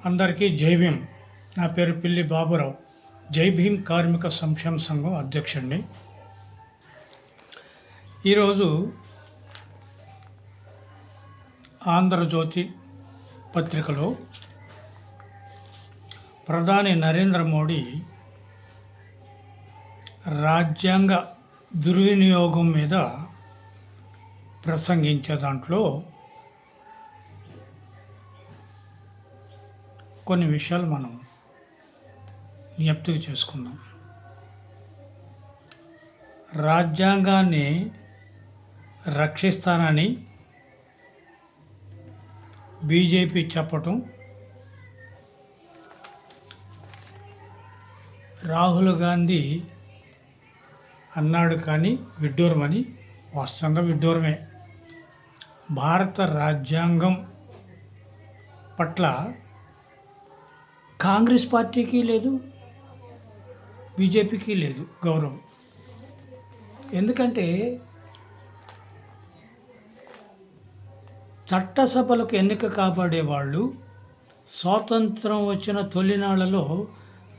అందరికీ జై భీమ్. నా పేరు పిల్లి బాబురావు. జై భీమ్ కార్మిక సంక్షేమ సంఘం అధ్యక్షుడిని. ఈరోజు ఆంధ్రజ్యోతి పత్రికలో ప్రధాని నరేంద్ర మోడీ రాజ్యాంగ దుర్వినియోగం మీద ప్రసంగించే దాంట్లో కొన్ని విషయాలు మనం జ్ఞప్తికి చేసుకుందాం. రాజ్యాంగాన్ని రక్షిస్తానని బీజేపీ చెప్పటం, రాహుల్ గాంధీ అన్నాడు కానీ విడ్డూరమని, వాస్తవంగా విడ్డూరమే. భారత రాజ్యాంగం పట్ల కాంగ్రెస్ పార్టీకి లేదు, బీజేపీకి లేదు గౌరవం. ఎందుకంటే చట్టసభలకు ఎన్నిక కాబడే వాళ్ళు స్వాతంత్రం వచ్చిన తొలినాళ్లలో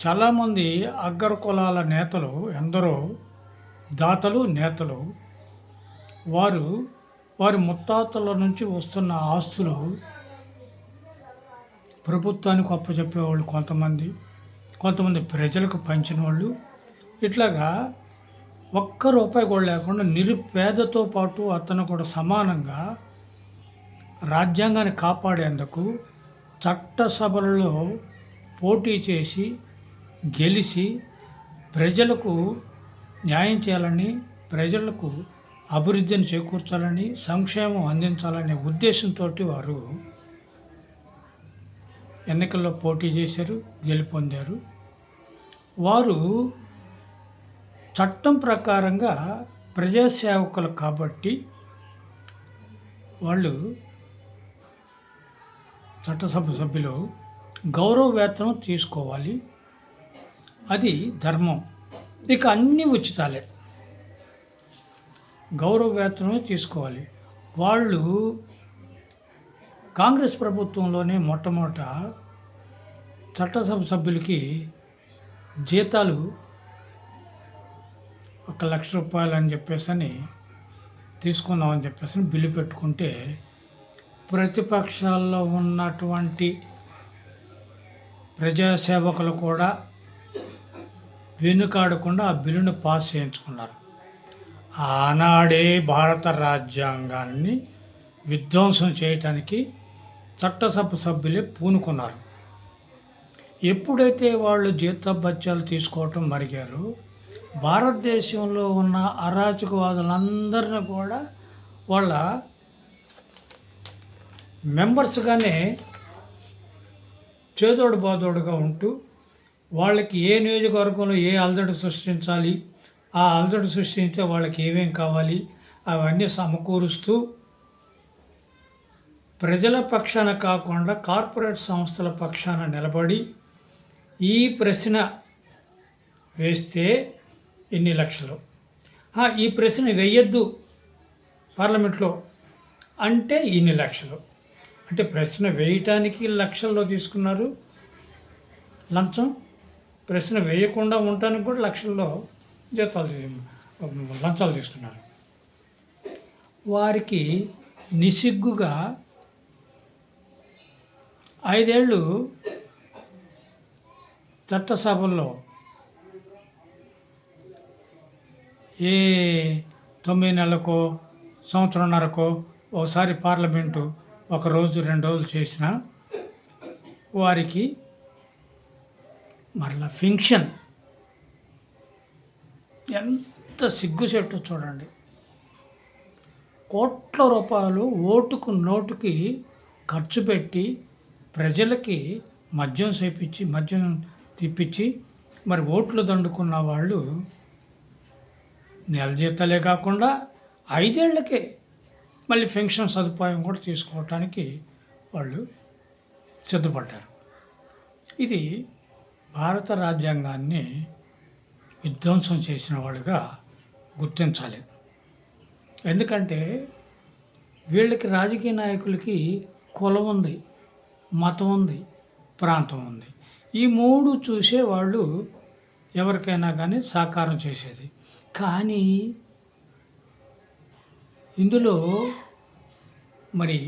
చాలామంది అగ్ర కులాల నేతలు, ఎందరో దాతలు నేతలు, వారి ముత్తాతల నుంచి వస్తున్న ఆస్తులు ప్రభుత్వానికి అప్పచెప్పేవాళ్ళు, కొంతమంది ప్రజలకు పంచిన వాళ్ళు. ఇట్లాగా ఒక్క రూపాయి కూడా లేకుండా నిరుపేదతో పాటు అతను కూడా సమానంగా రాజ్యాంగాన్ని కాపాడేందుకు చట్టసభలలో పోటీ చేసి గెలిచి ప్రజలకు న్యాయం చేయాలని, ప్రజలకు అభివృద్ధిని చేకూర్చాలని, సంక్షేమం అందించాలనే ఉద్దేశంతో వారు ఎన్నికల్లో పోటీ చేశారు, గెలుపొందారు. వారు చట్టం ప్రకారంగా ప్రజాసేవకులు కాబట్టి వాళ్ళు చట్టసభ సభ్యులు గౌరవ వేతనం తీసుకోవాలి. అది ధర్మం. ఇక అన్నీ ఉచితాలే, గౌరవ వేతనమే తీసుకోవాలి. వాళ్ళు కాంగ్రెస్ ప్రభుత్వంలోనే మొట్టమొదట చట్టసభ సభ్యులకి జీతాలు 1,00,000 రూపాయలు అని చెప్పేసి తీసుకుందామని చెప్పేసి బిల్లు పెట్టుకుంటే, ప్రతిపక్షాల్లో ఉన్నటువంటి ప్రజాసేవకులు కూడా వెనుకాడకుండా ఆ బిల్లును పాస్ చేయించుకున్నారు. ఆనాడే భారత రాజ్యాంగాన్ని విధ్వంసం చేయటానికి చట్టసభ సభ్యులే పూనుకున్నారు. ఎప్పుడైతే వాళ్ళు జీతభత్యాలు తీసుకోవటం మరిగారో, భారతదేశంలో ఉన్న అరాచకవాదులందరినీ కూడా వాళ్ళ మెంబర్స్గానే చేదోడు బాదోడుగా ఉంటూ, వాళ్ళకి ఏ నియోజకవర్గంలో ఏ అలజడి సృష్టించాలి, ఆ అలజడి సృష్టించే వాళ్ళకి ఏమేం కావాలి అవన్నీ సమకూరుస్తూ, ప్రజల పక్షాన కాకుండా కార్పొరేట్ సంస్థల పక్షాన నిలబడి ఈ ప్రశ్న వేస్తే ఎన్ని లక్షలు, ఈ ప్రశ్న వేయొద్దు పార్లమెంట్లో అంటే ఇన్ని లక్షలు, అంటే ప్రశ్న వేయటానికి లక్షల్లో తీసుకున్నారు లంచం, ప్రశ్న వేయకుండా ఉండటానికి కూడా లక్షల్లో లంచాలు తీసుకున్నారు. వారికి నిసిగ్గుగా 5 ఏళ్ళు చట్టసభల్లో ఏ 9 నెలలకో సంవత్సరంన్నరకో ఒకసారి పార్లమెంటు 1 రోజు 2 రోజులు చేసినా వారికి మరలా ఫింక్షన్. ఎంత సిగ్గుచెట్టు చూడండి. కోట్ల రూపాయలు ఓటుకు నోటుకి ఖర్చు పెట్టి ప్రజలకి మద్యం తిప్పించి మరి ఓట్లు దండుకున్న వాళ్ళు నెల జీతాలే కాకుండా 5 ఏళ్లకే మళ్ళీ పెన్షన్ సదుపాయం కూడా తీసుకోవటానికి వాళ్ళు సిద్ధపడ్డారు. ఇది భారత రాజ్యాంగాన్ని విధ్వంసం చేసిన వాళ్ళుగా గుర్తించాలి. ఎందుకంటే వీళ్ళకి రాజకీయ నాయకులకి కులం ఉంది, మతం ఉంది, ప్రాంతం ఉంది. ఈ 3 చూసే వాళ్ళు ఎవరికైనా కానీ సహకారం చేసేది. కానీ ఇందులో మరి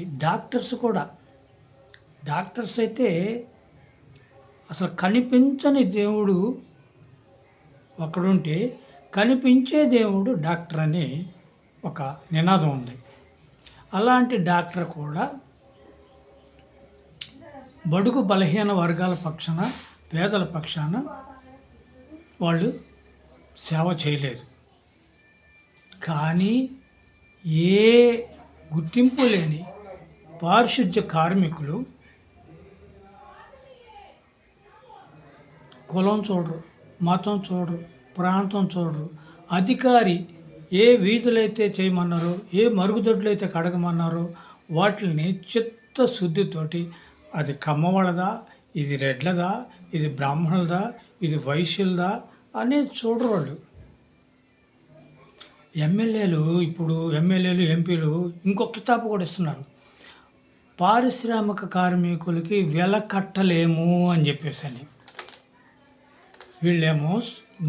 డాక్టర్స్ అయితే అసలు కనిపించని దేవుడు ఒకడుంటే, కనిపించే దేవుడు డాక్టర్ అని ఒక నినాదం ఉంది. అలాంటి డాక్టర్ కూడా బడుగు బలహీన వర్గాల పక్షాన, పేదల పక్షాన వాళ్ళు సేవ చేయలేదు. కానీ ఏ గుర్తింపు లేని పారిశుద్ధ్య కార్మికులు కులం చూడరు, మతం చూడరు, ప్రాంతం చూడరు. అధికారి ఏ వీధులైతే చేయమన్నారో, ఏ మరుగుదొడ్లైతే కడగమన్నారో వాటిని చిత్తశుద్ధితోటి అది కమ్మవాళ్ళదా, ఇది రెడ్లదా, ఇది బ్రాహ్మణులదా, ఇది వైశ్యులదా అనేది చూడరు వాళ్ళు. ఎమ్మెల్యేలు, ఎంపీలు ఇంకొక కితాబు కూడా ఇస్తున్నారు. పారిశ్రామిక కార్మికులకి వెల కట్టలేము అని చెప్పేసి. వీళ్ళేమో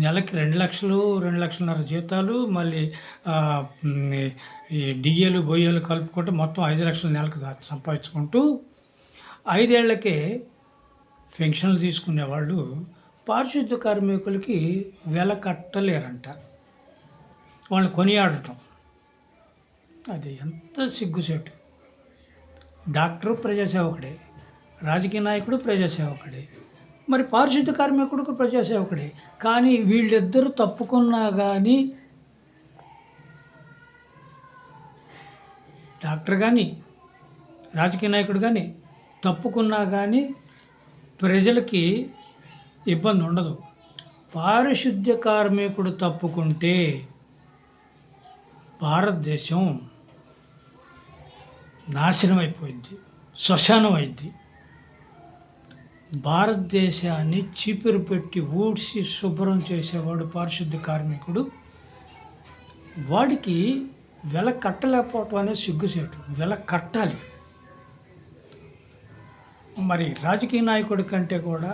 నెలకి 2 లక్షలు, 2,500,000 జీతాలు, మళ్ళీ ఈ డిఏలు బొయ్యలు కలుపుకుంటే మొత్తం 5 లక్షలు నెలకు సంపాదించుకుంటూ 5 ఏళ్లకే పెన్షన్లు తీసుకునేవాళ్ళు పారిశుద్ధ్య కార్మికులకి వెల కట్టలేరంట. వాళ్ళని కొనియాడటం అది ఎంత సిగ్గుచేటు. డాక్టరు ప్రజాసేవకుడే, రాజకీయ నాయకుడు ప్రజాసేవకుడే, మరి పారిశుద్ధ్య కార్మికుడు ప్రజాసేవకుడే. కానీ వీళ్ళిద్దరూ తప్పుకున్నా కానీ, డాక్టర్ కానీ రాజకీయ నాయకుడు కానీ తప్పుకున్నా కానీ ప్రజలకి ఇబ్బంది ఉండదు. పారిశుద్ధ్య కార్మికుడు తప్పుకుంటే భారతదేశం నాశనం అయిపోయింది, శ్మశానం అయింది. భారతదేశాన్ని చీపురు పెట్టి ఊడ్చి శుభ్రం చేసేవాడు పారిశుద్ధ్య కార్మికుడు. వాడికి వెల కట్టలేకపోవటం అనేది సిగ్గుసేటు. వెల కట్టాలి. మరి రాజకీయ నాయకుడి కంటే కూడా,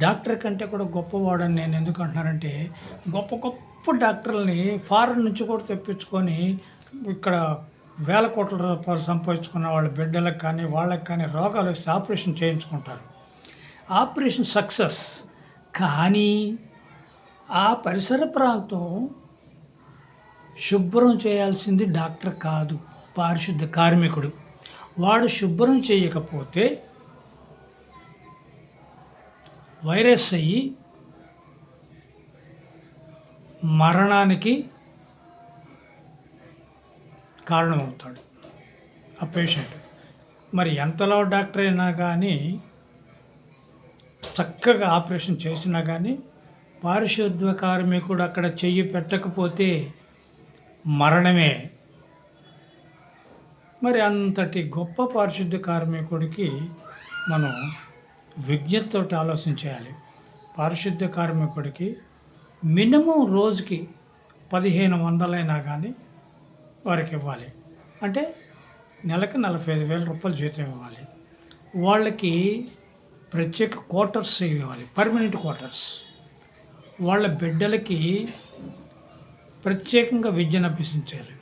డాక్టర్ కంటే కూడా గొప్పవాడని నేను ఎందుకు అంటున్నానంటే, గొప్ప గొప్ప డాక్టర్లని ఫారెన్ నుంచి కూడా తెప్పించుకొని ఇక్కడ వేల కోట్ల రూపాయలు సంపాదించుకున్న వాళ్ళ బిడ్డలకు కానీ వాళ్ళకి కానీ రోగాలు వస్తే ఆపరేషన్ చేయించుకుంటారు. Operation success. కానీ ఆ పరిసర ప్రాంతం శుభ్రం చేయాల్సింది డాక్టర్ కాదు, పారిశుద్ధ్య కార్మికుడు. వాడు శుభ్రం చేయకపోతే వైరస్ అయ్యి మరణానికి కారణమవుతాడు ఆ పేషెంట్. మరి ఎంతలో డాక్టర్ అయినా కానీ, చక్కగా ఆపరేషన్ చేసినా కానీ పారిశుద్ధ్య కార్మికుడు అక్కడ చెయ్యి పెట్టకపోతే మరణమే. మరి అంతటి గొప్ప పారిశుద్ధ్య కార్మికుడికి మనం విజ్ఞతతో ఆలోచించాలి. పారిశుద్ధ్య కార్మికుడికి మినిమం రోజుకి 1,500 కానీ వారికి ఇవ్వాలి. అంటే నెలకి 45,000 రూపాయలు జీతం ఇవ్వాలి. వాళ్ళకి ప్రత్యేక క్వార్టర్స్ ఇవ్వాలి, పర్మనెంట్ క్వార్టర్స్. వాళ్ళ బిడ్డలకి ప్రత్యేకంగా విద్యను అభ్యసించాలి.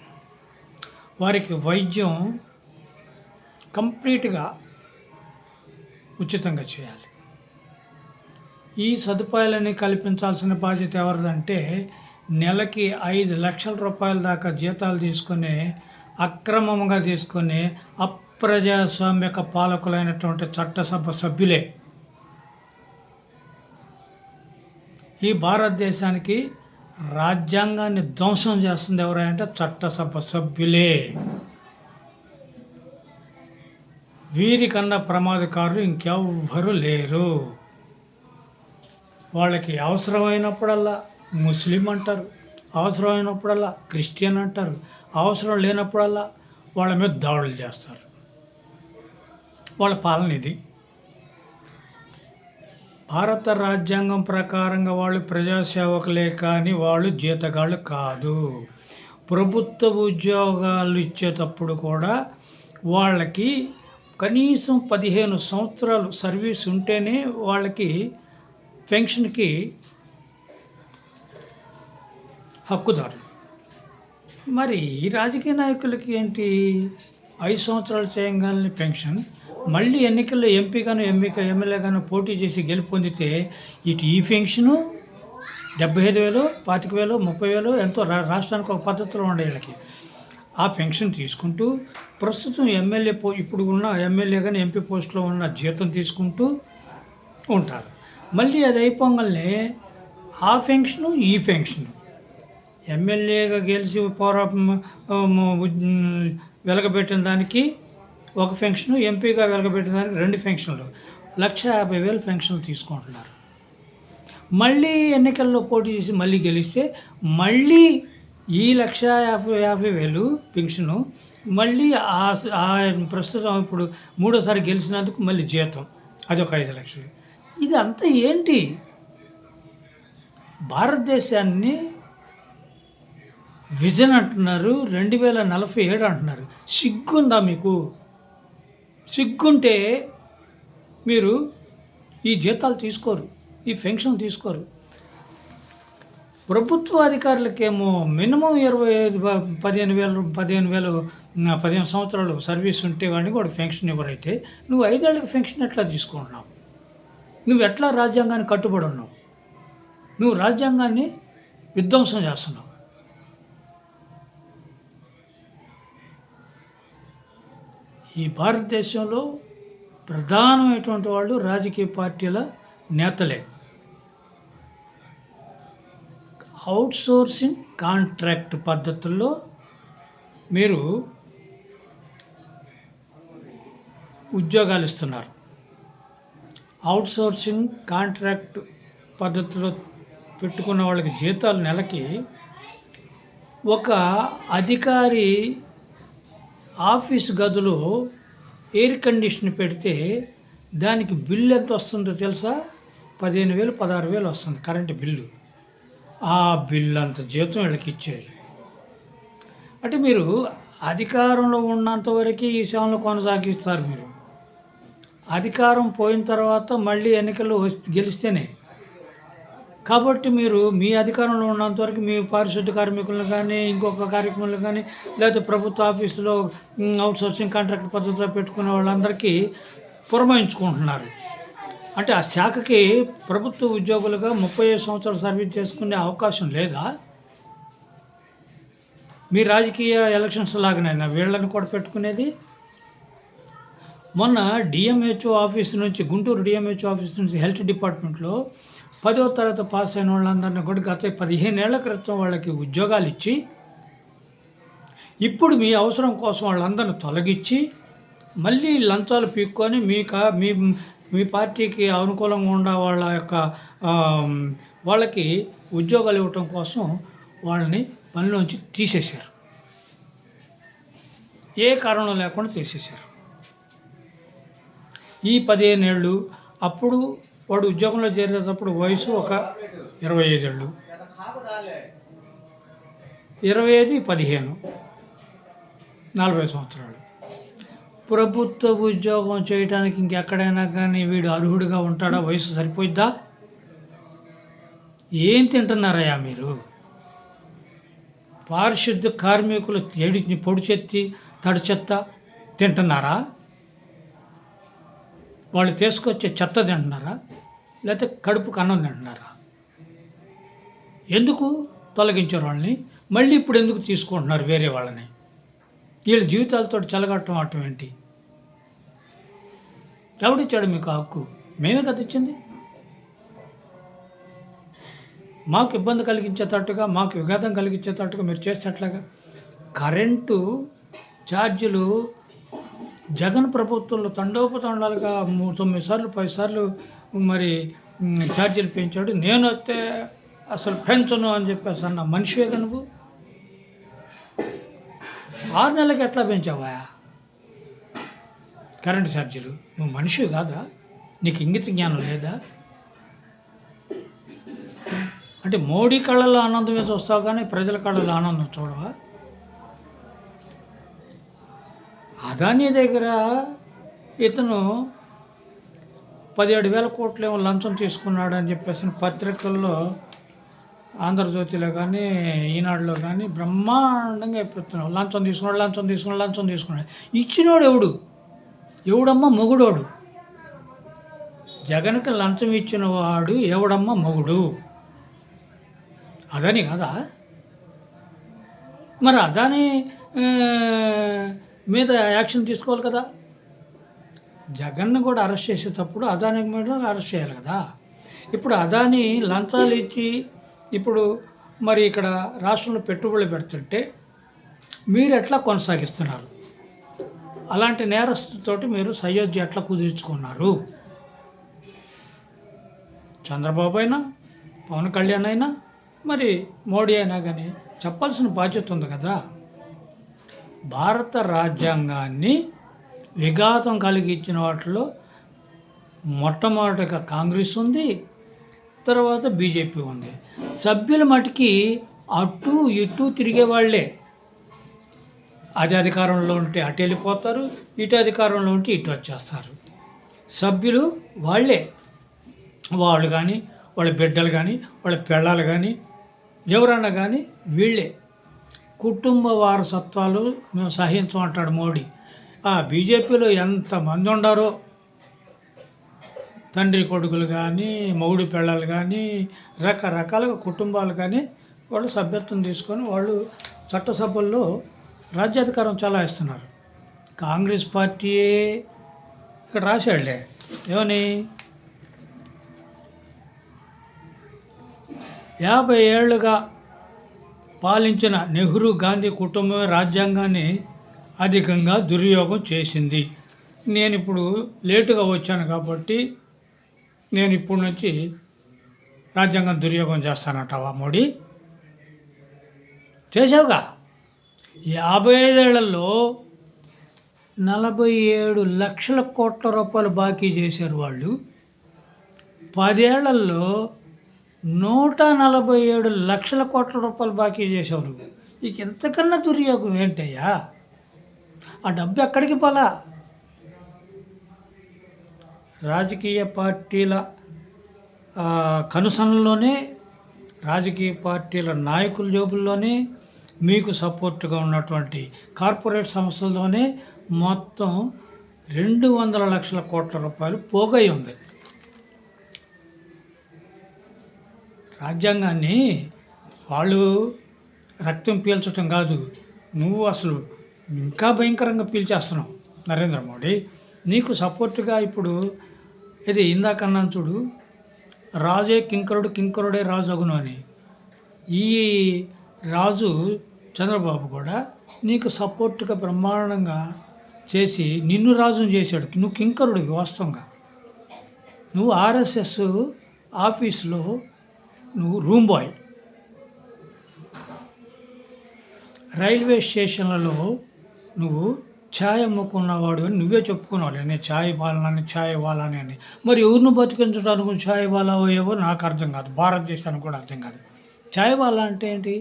వారికి వైద్యం కంప్లీట్గా ఉచితంగా చేయాలి. ఈ సదుపాయాలని కల్పించాల్సిన బాధ్యత ఎవరిదంటే, నెలకి 5 లక్షల రూపాయల దాకా జీతాలు తీసుకుని అక్రమంగా తీసుకుని అప్రజాస్వామ్యక పాలకులైనటువంటి చట్టసభ సభ్యులే. ఈ భారతదేశానికి రాజ్యాంగాన్ని ధ్వంసం చేస్తుంది ఎవరంటే చట్టసభ సభ్యులే. వీరికన్నా ప్రమాదకారులు ఇంకెవ్వరూ లేరు. వాళ్ళకి అవసరమైనప్పుడల్లా ముస్లిం అంటారు, అవసరమైనప్పుడల్లా క్రిస్టియన్ అంటారు, అవసరం లేనప్పుడల్లా వాళ్ళ మీద దాడులు చేస్తారు. వాళ్ళ పాలన ఇది. భారత రాజ్యాంగం ప్రకారంగా వాళ్ళు ప్రజాసేవకులే కానీ వాళ్ళు జీతగాళ్ళు కాదు. ప్రభుత్వ ఉద్యోగాలు ఇచ్చేటప్పుడు కూడా వాళ్ళకి కనీసం 15 సంవత్సరాలు సర్వీస్ ఉంటేనే వాళ్ళకి పెన్షన్‌కి హక్కుదారులు. మరి ఈ రాజకీయ నాయకులకి ఏంటి 5 సంవత్సరాలు చేయంగానే పెన్షన్, మళ్ళీ ఎన్నికల్లో ఎంపీగాను, ఎమ్మెల్యేగాను పోటీ చేసి గెలుపొందితే ఇటు ఈ పెన్షను 75,000, 25,000, 30,000 ఎంతో రాష్ట్రానికి ఒక పద్ధతిలో ఉండే వీళ్ళకి. ఆ పెన్షన్ తీసుకుంటూ ప్రస్తుతం ఇప్పుడు ఉన్న ఎమ్మెల్యే గాని, ఎంపీ పోస్ట్‌లో ఉన్న జీతం తీసుకుంటూ ఉంటారు. మళ్ళీ అది అయిపోగానే ఆ పెన్షను, ఈ పెన్షను ఎమ్మెల్యేగా గెలిచి వెలగబెట్టిన దానికి ఒక పెన్షను, ఎంపీగా వెలగబెట్టిన దానికి 2 పెన్షన్లు, 1,50,000 పెన్షన్లు తీసుకుంటున్నారు. మళ్ళీ ఎన్నికల్లో పోటీ చేసి మళ్ళీ గెలిస్తే మళ్ళీ ఈ 1,50,000 పెన్షను, మళ్ళీ ప్రస్తుతం ఇప్పుడు మూడోసారి గెలిచినందుకు మళ్ళీ జీతం అదొక 5,00,000. ఇది అంతా ఏంటి? భారతదేశాన్ని విజన్ అంటున్నారు, 2047 అంటున్నారు. సిగ్గుందా మీకు? సిగ్గుంటే మీరు ఈ జీతాలు తీసుకోరు, ఈ పెన్షన్ తీసుకోరు. ప్రభుత్వ అధికారులకేమో మినిమం 15 సంవత్సరాలు సర్వీస్ ఉంటే వాడిని కూడా పెన్షన్ ఇవ్వరైతే నువ్వు 5 ఏళ్ళకి పెన్షన్ ఎట్లా తీసుకుంటున్నావు? నువ్వు ఎట్లా రాజ్యాంగాన్ని కట్టుబడి ఉన్నావు? నువ్వు రాజ్యాంగాన్ని విధ్వంసం చేస్తున్నావు. ఈ భారతదేశంలో ప్రధానమైనటువంటి వాళ్ళు రాజకీయ పార్టీల నేతలే. అవుట్సోర్సింగ్ కాంట్రాక్ట్ పద్ధతుల్లో మీరు ఉద్యోగాలు ఇస్తున్నారు. అవుట్సోర్సింగ్ కాంట్రాక్ట్ పద్ధతిలో పెట్టుకున్న వాళ్ళకి జీతాలు నెలకి ఒక అధికారి ఆఫీస్ గదిలో ఎయిర్ కండిషన్ పెడితే దానికి బిల్లు ఎంత వస్తుందో తెలుసా? 15,000, 16,000 వస్తుంది కరెంటు బిల్లు. ఆ బిల్లు అంత జీతం వీళ్ళకి ఇచ్చేది. అంటే మీరు అధికారంలో ఉన్నంత వరకు ఈ సేవలు కొనసాగిస్తారు. మీరు అధికారం పోయిన తర్వాత మళ్ళీ ఎన్నికల్లో గెలిస్తేనే. కాబట్టి మీరు మీ అధికారంలో ఉన్నంత వరకు మీ పారిశుద్ధ్య కార్మికులను కానీ, ఇంకొక కార్యక్రమాలు కానీ, లేకపోతే ప్రభుత్వ ఆఫీసులో అవుట్సోర్సింగ్ కాంట్రాక్ట్ పద్ధతిలో పెట్టుకునే వాళ్ళందరికీ పురమాయించుకుంటున్నారు. అంటే ఆ శాఖకి ప్రభుత్వ ఉద్యోగులుగా 35 సంవత్సరాలు సర్వీస్ చేసుకునే అవకాశం లేదా? మీ రాజకీయ ఎలక్షన్స్ లాగానైనా వీళ్ళని కూడా పెట్టుకునేది. మొన్న డిఎంహెచ్ఓ ఆఫీస్ నుంచి, గుంటూరు డిఎంహెచ్ఓ ఆఫీస్ నుంచి హెల్త్ డిపార్ట్మెంట్లో 10వ తరగతి పాస్ అయిన వాళ్ళందరినీ కూడా గత 15 ఏళ్ల క్రితం వాళ్ళకి ఉద్యోగాలు ఇచ్చి, ఇప్పుడు మీ అవసరం కోసం వాళ్ళందరిని తొలగించి మళ్ళీ లంచాలు పీక్కొని మీ పార్టీకి అనుకూలంగా ఉన్న వాళ్ళ యొక్క వాళ్ళకి ఉద్యోగాలు ఇవ్వటం కోసం వాళ్ళని పనిలోంచి తీసేశారు. ఏ కారణం లేకుండా తీసేశారు. ఈ 15 ఏళ్ళు అప్పుడు వాడు ఉద్యోగంలో చేరేటప్పుడు వయసు ఒక 25 ఏళ్ళు, 25, 15, 40 సంవత్సరాలు. ప్రభుత్వ ఉద్యోగం చేయడానికి ఇంకెక్కడైనా కానీ వీడు అర్హుడిగా ఉంటాడా? వయసు సరిపోయిద్దా? ఏం తింటున్నారయ్యా మీరు? పారిశుద్ధ్య కార్మికులు పొడి చెత్త, తడి చెత్త తింటున్నారా? వాళ్ళు తీసుకొచ్చే చెత్త తింటున్నారా? లేకపోతే కడుపుకు అన్నం తింటున్నారా? ఎందుకు తొలగించారు వాళ్ళని? మళ్ళీ ఇప్పుడు ఎందుకు తీసుకుంటున్నారు వేరే వాళ్ళని? వీళ్ళ జీవితాలతో చెలగట్టం ఏంటి? ఎవడిచ్చాడు మీకు హక్కు? మేమే కదా ఇచ్చింది. మాకు ఇబ్బంది కలిగించేటట్టుగా, మాకు విఘాతం కలిగించేటట్టుగా మీరు చేసేట్లాగా. కరెంటు ఛార్జీలు జగన్ ప్రభుత్వంలో తండోపతండాలుగా 9 సార్లు 10 సార్లు మరి ఛార్జీలు పెంచాడు. నేను వస్తే అసలు పెంచను అని చెప్పేసి అన్న మనిషివేగా నువ్వు. 6 నెలలకి ఎట్లా పెంచావా కరెంటు ఛార్జీలు? నువ్వు మనిషివి కాదా? నీకు ఇంగిత జ్ఞానం లేదా? అంటే మోడీ కళ్ళల్లో ఆనందమే చూస్తావు కానీ ప్రజల కళ్ళల్లో ఆనందం చూడవా? అదానీ దగ్గర ఇతను 17,000 కోట్లు ఏమో లంచం తీసుకున్నాడు అని చెప్పేసి పత్రికల్లో ఆంధ్రజ్యోతిలో కానీ ఈనాడులో కానీ బ్రహ్మాండంగా చెప్తున్నాడు. లంచం తీసుకున్నాడు. ఇచ్చినోడు ఎవడమ్మా మొగుడోడు? జగన్కి లంచం ఇచ్చిన వాడు ఎవడమ్మా మొగుడు? అదని కదా. మరి అదాని మీద యాక్షన్ తీసుకోవాలి కదా. జగన్ను కూడా అరెస్ట్ చేసేటప్పుడు అదాని మీద అరెస్ట్ చేయాలి కదా. ఇప్పుడు అదాని లంచాలు ఇచ్చి ఇప్పుడు మరి ఇక్కడ రాష్ట్రంలో పెట్టుబడులు పెడుతుంటే మీరు ఎట్లా కొనసాగిస్తున్నారు? అలాంటి నేరస్తుతోటి మీరు సయోధ్య ఎట్లా కుదుర్చుకున్నారు? చంద్రబాబు అయినా, పవన్ కళ్యాణ్ అయినా, మరి మోడీ అయినా కానీ చెప్పాల్సిన బాధ్యత ఉంది కదా. భారత రాజ్యాంగాన్ని విఘాతం కలిగించిన వాటిలో మొట్టమొదటిగా కాంగ్రెస్ ఉంది, తర్వాత బీజేపీ ఉంది. సభ్యుల మటుకి అటు ఇటు తిరిగేవాళ్లే. అది అధికారంలో ఉంటే అటు వెళ్ళిపోతారు, ఇటు అధికారంలో ఉంటే ఇటు వచ్చేస్తారు. సభ్యులు వాళ్ళే, వాళ్ళు కానీ వాళ్ళ బిడ్డలు కానీ వాళ్ళ పెళ్ళాలు కానీ ఎవరన్నా కానీ వీళ్ళే. కుటుంబ వారసత్వాలు మేము సహించమంటాడు మోడీ. ఆ బీజేపీలో ఎంతమంది ఉండారో, తండ్రి కొడుకులు కానీ మొగుడు పెళ్ళాలు కానీ రకరకాలుగా కుటుంబాలు కానీ వాళ్ళు సభ్యత్వం తీసుకొని వాళ్ళు చట్టసభల్లో రాజ్యాధికారం చలాయిస్తున్నారు. కాంగ్రెస్ పార్టీయే ఇక్కడ రాశాడులే ఏమని, 50 ఏళ్ళుగా పాలించిన నెహ్రూ గాంధీ కుటుంబమే రాజ్యాంగాన్ని అధికంగా దుర్యోగం చేసింది. నేను ఇప్పుడు లేటుగా వచ్చాను కాబట్టి నేను ఇప్పటి నుంచి రాజ్యాంగం దుర్యోగం చేస్తానంటావా మోడీ? చేసావుగా. 55 ఏళ్లలో 47 లక్షల కోట్ల రూపాయలు బాకీ చేశారు వాళ్ళు. 10 ఏళ్లలో 147 లక్షల కోట్ల రూపాయలు బాకీ చేసేవారు. ఇక ఎంతకన్నా దుర్యోగం ఏంటయ్యా? ఆ డబ్బు ఎక్కడికి పోలా? రాజకీయ పార్టీల కనుసనల్లోనే, రాజకీయ పార్టీల నాయకుల జోబుల్లోనే, మీకు సపోర్ట్గా ఉన్నటువంటి కార్పొరేట్ సంస్థలతోనే మొత్తం 200 లక్షల కోట్ల రూపాయలు పోగై ఉంది. రాజ్యాంగాన్ని వాళ్ళు రక్తం పీల్చటం కాదు, నువ్వు అసలు ఇంకా భయంకరంగా పీల్చేస్తున్నావు నరేంద్ర మోడీ. నీకు సపోర్టుగా ఇప్పుడు ఇది ఇందాకన్నాను చూడు, రాజే కింకరుడు కింకరుడే రాజు అగును అని. ఈ రాజు చంద్రబాబు కూడా నీకు సపోర్టుగా బ్రహ్మాండంగా చేసి నిన్ను రాజును చేశాడు. నువ్వు కింకరుడు వాస్తవంగా. నువ్వు ఆర్ఎస్ఎస్ ఆఫీస్లో నువ్వు రూమ్ బాయ్, రైల్వే స్టేషన్లలో నువ్వు ఛాయ్ అమ్ముకున్నవాడు అని నువ్వే చెప్పుకున్నావు. నేను ఛాయ్ వాళ్ళని అని. మరి ఎవరిని బతికించడానికి ఛాయ్ వాళ్ళ ఏవో నాకు అర్థం కాదు, భారతదేశానికి కూడా అర్థం కాదు. ఛాయ్ వాళ్ళ అంటే ఏంటి?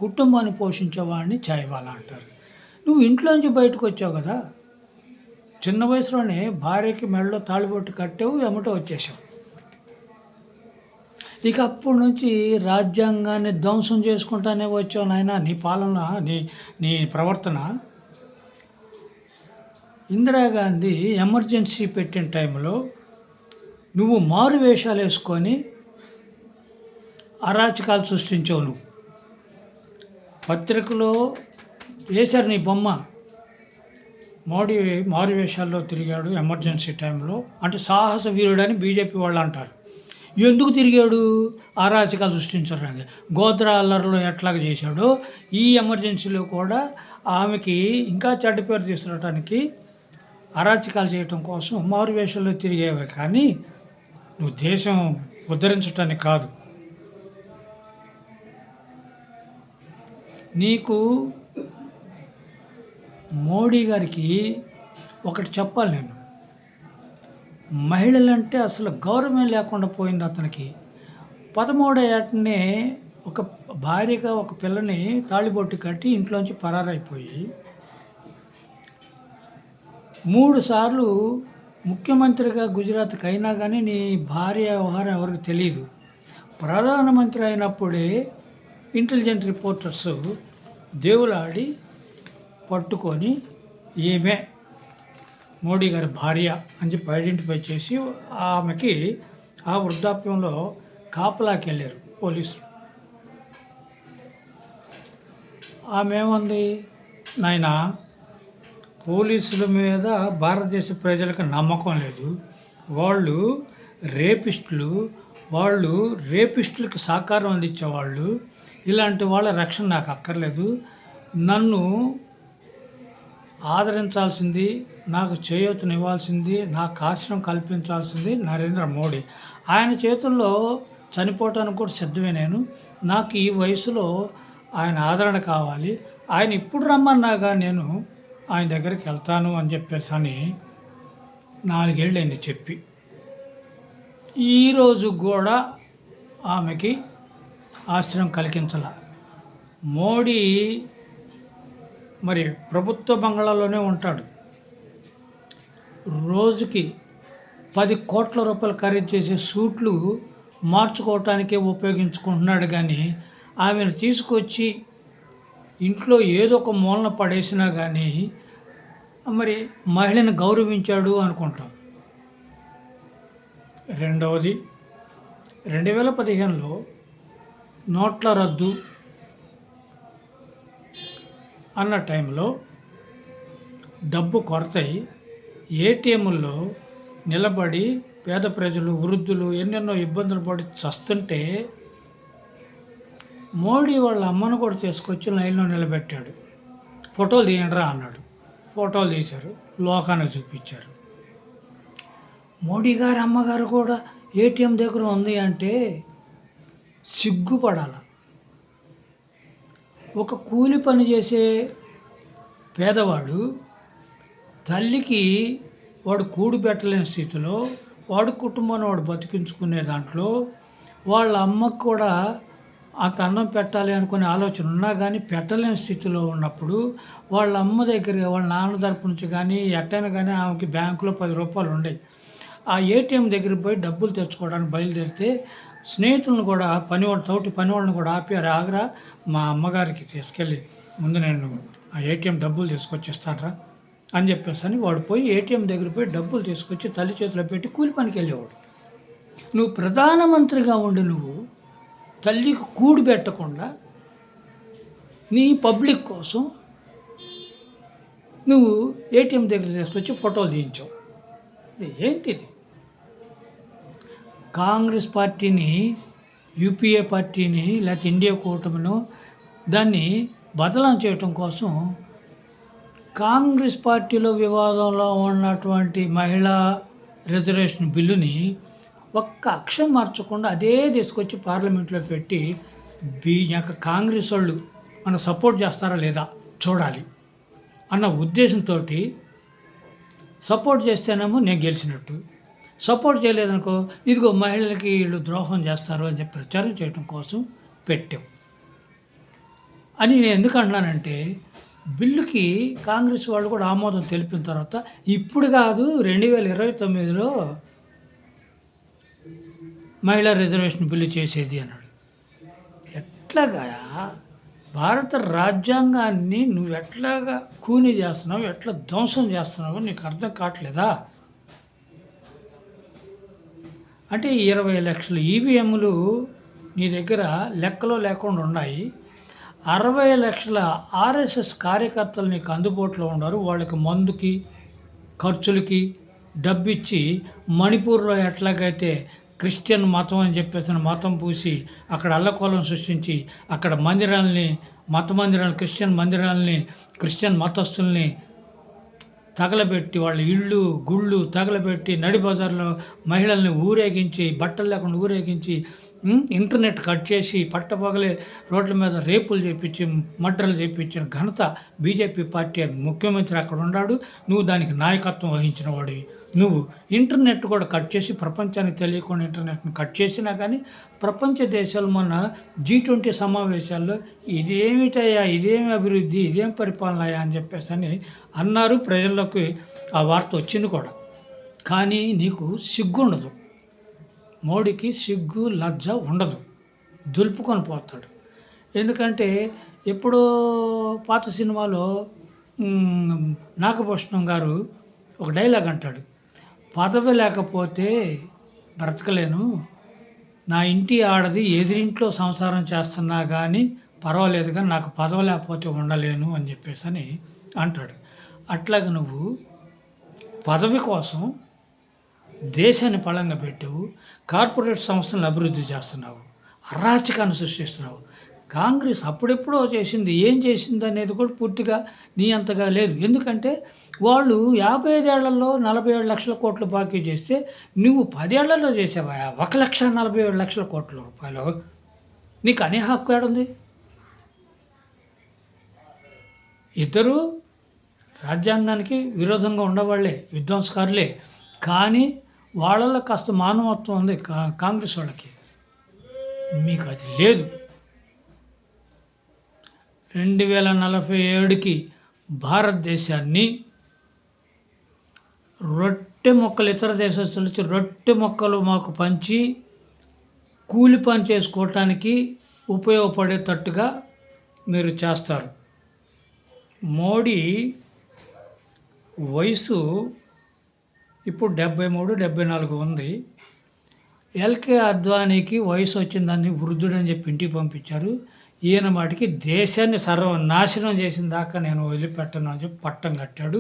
కుటుంబాన్ని పోషించేవాడిని ఛాయ్ వాళ్ళ అంటారు. నువ్వు ఇంట్లోంచి బయటకు వచ్చావు కదా, చిన్న వయసులోనే భార్యకి మెడలో తాళిబొట్టు కట్టావు, ఎమ్మటో వచ్చేసావు. ఇక అప్పటి నుంచి రాజ్యాంగాన్ని ధ్వంసం చేసుకుంటానే వచ్చావు నాయన. నీ పాలన, నీ ప్రవర్తన. ఇందిరాగాంధీ ఎమర్జెన్సీ పెట్టిన టైంలో నువ్వు మారు వేషాలు వేసుకొని అరాచకాలు సృష్టించావు. నువ్వు పత్రికలో వేశారు నీ బొమ్మ. మోడీ మారు వేషాల్లో తిరిగాడు ఎమర్జెన్సీ టైంలో అంటే సాహస వీరుడని బీజేపీ వాళ్ళు అంటారు. ఎందుకు తిరిగాడు? అరాచకాలు సృష్టించడానికి. గోద్రా అల్లర్లో ఎట్లాగ చేశాడో ఈ ఎమర్జెన్సీలో కూడా ఆమెకి ఇంకా చెడ్డ పేరు తీసుకురావడానికి, అరాచకాలు చేయటం కోసం మారువేషంలో తిరిగేవే కానీ నువ్వు దేశం ఉద్ధరించటానికి కాదు. నీకు మోడీ గారికి ఒకటి చెప్పాలి నేను. మహిళలంటే అసలు గౌరవం లేకుండా పోయింది అతనికి. 13వ ఏటనే ఒక భార్యగా ఒక పిల్లని తాళిబొట్టు కట్టి ఇంట్లోంచి పరారైపోయి 3 సార్లు ముఖ్యమంత్రిగా గుజరాత్కి అయినా కానీ నీ భార్య వ్యవహారం ఎవరికి తెలియదు. ప్రధానమంత్రి అయినప్పుడే ఇంటెలిజెంట్ రిపోర్టర్స్ దేవులాడి పట్టుకొని ఈమె మోడీ గారి భార్య అని చెప్పి ఐడెంటిఫై చేసి ఆమెకి ఆ వృద్ధాప్యంలో కాపలాకి వెళ్ళారు పోలీసులు. ఆమె ఏమంది, నాయన పోలీసుల మీద భారతదేశ ప్రజలకు నమ్మకం లేదు, వాళ్ళు రేపిస్టులకి సహకారం అందించేవాళ్ళు, ఇలాంటి వాళ్ళ రక్షణ నాకు అక్కర్లేదు, నన్ను ఆదరించాల్సింది, నాకు చేయూతనివ్వాల్సింది, నాకు ఆశ్రయం కల్పించాల్సింది నరేంద్ర మోడీ. ఆయన చేతుల్లో చనిపోవటానికి కూడా సిద్ధమే నేను. నాకు ఈ వయసులో ఆయన ఆదరణ కావాలి, ఆయన ఇప్పుడు రమ్మన్నాగా నేను ఆయన దగ్గరికి వెళ్తాను అని చెప్పేసి అని 4 ఏళ్ళైంది చెప్పి. ఈరోజు కూడా ఆమెకి ఆశ్రయం కలిగించాల. మోడీ మరి ప్రభుత్వ బంగ్లాలోనే ఉంటాడు. రోజుకి 10 కోట్ల రూపాయలు ఖరీదు చేసే సూట్లు మార్చుకోవటానికే ఉపయోగించుకుంటున్నాడు. కానీ ఆమెను తీసుకొచ్చి ఇంట్లో ఏదో ఒక మూలన పడేసినా కానీ మరి మహిళను గౌరవించాడు అనుకుంటాం. రెండవది, 2015లో నోట్ల రద్దు అన్న టైంలో డబ్బు కొరతై ఏటీఎంల్లో నిలబడి పేద ప్రజలు, వృద్ధులు ఎన్నెన్నో ఇబ్బందులు పడి చస్తుంటే మోడీ వాళ్ళ అమ్మను కూడా తీసుకొచ్చి లైన్లో నిలబెట్టాడు. ఫోటోలు తీయండిరా అన్నాడు. ఫోటోలు తీశారు, లోకానికి చూపించారు. మోడీ గారి అమ్మగారు కూడా ఏటీఎం దగ్గర ఉంది అంటే సిగ్గుపడాల. ఒక కూలి పని చేసే పేదవాడు తల్లికి వాడు కూడు పెట్టలేని స్థితిలో, వాడు కుటుంబాన్ని వాడు బతికించుకునే దాంట్లో వాళ్ళ అమ్మకు కూడా అంత అన్నం పెట్టాలి అనుకునే ఆలోచన ఉన్నా కానీ పెట్టలేని స్థితిలో ఉన్నప్పుడు వాళ్ళ అమ్మ దగ్గర వాళ్ళ నాన్న తరపు నుంచి కానీ ఎట్టైనా కానీ ఆమెకి బ్యాంకులో 10 రూపాయలు ఉండేవి. ఆ ఏటీఎం దగ్గరికి పోయి డబ్బులు తెచ్చుకోవడానికి బయలుదేరితే స్నేహితులను కూడా తోటి పనివాళ్ళని కూడా ఆపి, ఆగరా మా అమ్మగారికి తీసుకెళ్ళి ముందు నేను ఆ ఏటీఎం డబ్బులు తీసుకొచ్చిస్తానరా అని చెప్పేసి అని వాడు పోయి ఏటీఎం దగ్గర పోయి డబ్బులు తీసుకొచ్చి తల్లి చేతిలో పెట్టి కూలి పనికి వెళ్ళేవాడు. నువ్వు ప్రధానమంత్రిగా ఉండి నువ్వు తల్లికి కూడు పెట్టకుండా నీ పబ్లిక్ కోసం నువ్వు ఏటీఎం దగ్గర తీసుకొచ్చి ఫోటోలు తీయించావు. ఏంటిది? కాంగ్రెస్ పార్టీని, యూపీఏ పార్టీని, లేకపోతే ఇండియా కూటమిను దాన్ని బదలాం చేయటం కోసం కాంగ్రెస్ పార్టీలో వివాదంలో ఉన్నటువంటి మహిళా రిజర్వేషన్ బిల్లుని ఒక్క అక్షరం మార్చకుండా అదే తీసుకొచ్చి పార్లమెంట్లో పెట్టి కాంగ్రెస్ వాళ్ళు మనం సపోర్ట్ చేస్తారా లేదా చూడాలి అన్న ఉద్దేశంతో సపోర్ట్ చేస్తేనేమో నేను గెలిచినట్టు, సపోర్ట్ చేయలేదనుకో ఇదిగో మహిళలకి వీళ్ళు ద్రోహం చేస్తారు అని చెప్పి ప్రచారం చేయడం కోసం పెట్టాం అని నేను ఎందుకు అన్నానంటే, బిల్లుకి కాంగ్రెస్ వాళ్ళు కూడా ఆమోదం తెలిపిన తర్వాత ఇప్పుడు కాదు 2029లో మహిళా రిజర్వేషన్ బిల్లు చేసేది అన్నాడు. ఎట్లాగా భారత రాజ్యాంగాన్ని నువ్వు ఎట్లాగా కూని చేస్తున్నావు, ఎట్లా ధ్వంసం చేస్తున్నావు నీకు అర్థం కావట్లేదా? అంటే 20 లక్షల ఈవీఎంలు నీ దగ్గర లెక్కలో లేకుండా ఉన్నాయి. 60 లక్షల ఆర్ఎస్ఎస్ కార్యకర్తలు నీకు అందుబాటులో ఉన్నారు. వాళ్ళకి మందుకి ఖర్చులకి డబ్బిచ్చి మణిపూర్లో ఎట్లాగైతే క్రిస్టియన్ మతం అని చెప్పేసి మతం పూసి అక్కడ అల్లకోలం సృష్టించి అక్కడ క్రిస్టియన్ మందిరాలని క్రిస్టియన్ మతస్థుల్ని తగలబెట్టి వాళ్ళ ఇళ్ళు గుళ్ళు తగలబెట్టి నడి బజార్లో మహిళల్ని ఊరేగించి బట్టలు లేకుండా ఊరేగించి ఇంటర్నెట్ కట్ చేసి పట్టపగలే రోడ్ల మీద రేపులు చేయించి మర్డర్లు చేయించిన ఘనత బీజేపీ పార్టీ ముఖ్యమంత్రి అక్కడ ఉన్నాడు. నువ్వు దానికి నాయకత్వం వహించిన వాడివి. నువ్వు ఇంటర్నెట్ కూడా కట్ చేసి ప్రపంచానికి తెలియకుండా ఇంటర్నెట్ని కట్ చేసినా కానీ ప్రపంచ దేశాలు మొన్న G20 సమావేశాల్లో ఇదేమిటయ్యా, ఇదేమి అభివృద్ధి, ఇదేం పరిపాలన అని చెప్పేసి అని అన్నారు. ప్రజల్లోకి ఆ వార్త వచ్చింది కూడా. కానీ నీకు సిగ్గు ఉండదు. మోడీకి సిగ్గు లజ్జ ఉండదు, దులుపుకొని పోతాడు. ఎందుకంటే ఎప్పుడో పాత సినిమాలో నాగభూషణం గారు ఒక డైలాగ్ అంటాడు, పదవి లేకపోతే బ్రతకలేను, నా ఇంటి ఆడది ఎదిరింట్లో సంసారం చేస్తున్నా కానీ పర్వాలేదు, కానీ నాకు పదవి లేకపోతే ఉండలేను అని చెప్పేసి అని అంటాడు. అట్లాగే నువ్వు పదవి కోసం దేశాన్ని పళంగా పెట్టావు, కార్పొరేట్ సంస్థలను అభివృద్ధి చేస్తున్నావు, అరాచకాన్ని సృష్టిస్తున్నావు. కాంగ్రెస్ అప్పుడెప్పుడో చేసింది, ఏం చేసింది అనేది కూడా పూర్తిగా నీ అంతగా లేదు. ఎందుకంటే వాళ్ళు 55 ఏళ్లలో 47 లక్షల కోట్లు బాకీ చేస్తే నువ్వు 10 ఏళ్లలో చేసావా 1,47,00,000 కోట్ల రూపాయలు. నీకు అనే హక్కు ఏడుంది? ఇద్దరు రాజ్యాంగానికి విరోధంగా ఉండవాళ్లే, విధ్వంసకారులే. కానీ వాళ్ళలో కాస్త మానవత్వం ఉంది కాంగ్రెస్ వాళ్ళకి, మీకు అది లేదు. 2047కి భారతదేశాన్ని రొట్టె మొక్కలు, ఇతర దేశస్తులు వచ్చి రొట్టె మొక్కలు మాకు పంచి కూలి పని చేసుకోవటానికి ఉపయోగపడేటట్టుగా మీరు చేస్తారు. మోడీ వయసు ఇప్పుడు 73, 74 ఉంది. ఎల్కే అద్వానీకి వయసు వచ్చిందని వృద్ధుడని చెప్పి ఇంటికి పంపించారు. ఈయన మాటికి దేశాన్ని సర్వనాశనం చేసిన దాకా నేను వదిలిపెట్టను అని చెప్పి పట్టం కట్టాడు.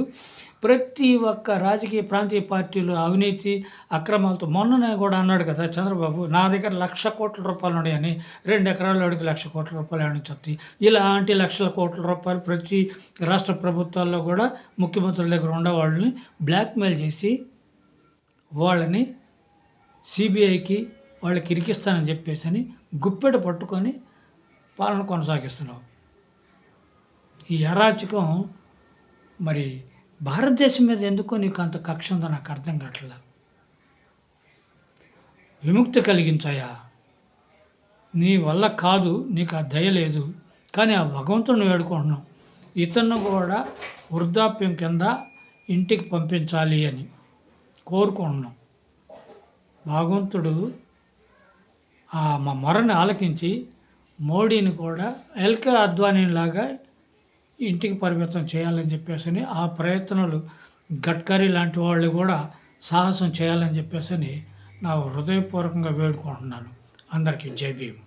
ప్రతి ఒక్క రాజకీయ ప్రాంతీయ పార్టీలు అవినీతి అక్రమాలతో, మొన్ననే కూడా అన్నాడు కదా చంద్రబాబు, నా దగ్గర 1,00,000 కోట్ల రూపాయలు ఉన్నాయని. 2 ఎకరాల వాడికి 1,00,000 కోట్ల రూపాయలు ఏమని చెప్తాయి. ఇలాంటి లక్షల కోట్ల రూపాయలు ప్రతి రాష్ట్ర ప్రభుత్వాల్లో కూడా ముఖ్యమంత్రుల దగ్గర ఉండేవాళ్ళని బ్లాక్మెయిల్ చేసి వాళ్ళని సిబిఐకి వాళ్ళకి ఇరికిస్తానని చెప్పేసి అని గుప్పెట పట్టుకొని పాలన కొనసాగిస్తున్నావు. ఈ అరాచకం మరి భారతదేశం మీద ఎందుకో నీకు అంత కక్ష ఉందో నాకు అర్థం కావట్లా. విముక్తి కలిగించాయా? నీ వల్ల కాదు, నీకు ఆ దయ లేదు, కానీ ఆ భగవంతుడిని వేడుకుంటున్నాం, ఇతను కూడా వృద్ధాప్యం కింద ఇంటికి పంపించాలి అని కోరుకుంటున్నాం. భగవంతుడు మా మొరని ఆలకించి మోడీని కూడా ఎల్కే అద్వానీలాగా ఇంటికి పరిమితం చేయాలని చెప్పేసి ఆ ప్రయత్నాలు గడ్కరీ లాంటి వాళ్ళు కూడా సాహసం చేయాలని చెప్పేసి నా హృదయపూర్వకంగా వేడుకుంటున్నాను. అందరికీ జై భీమ్.